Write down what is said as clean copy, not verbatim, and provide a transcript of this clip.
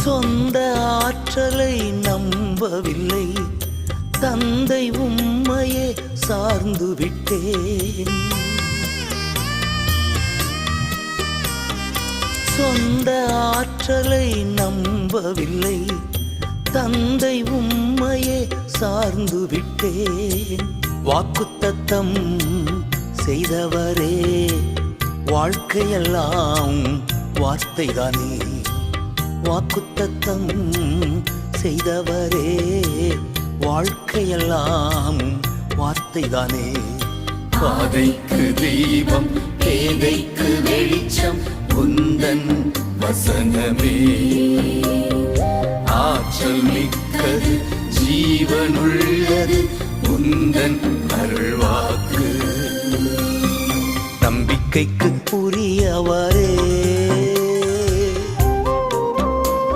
சொந்த ஆற்றலை நம்பவில்லை, தந்தை உம்மையே சார்ந்து விட்டேன். சொந்த ஆற்றலை நம்பவில்லை, தந்தை உம்மையே சார்ந்து விட்டேன். வாக்குத்தத்தம் செய்தவரே, வாழ்க்கையெல்லாம் வார்த்தைதானே. வாக்குத்தத்தம் செய்தவரே, வாழ்க்கையெல்லாம் வார்த்தைதானே. பாதைக்கு தீபம், பேதைக்கு வெளிச்சம், உந்தன் வசனமே. ஆற்றல் மிக்கது, ஜீவனுள்ளது, உந்தன் அருள்வாக்கு. நம்பிக்கைக்கு உரியவரே,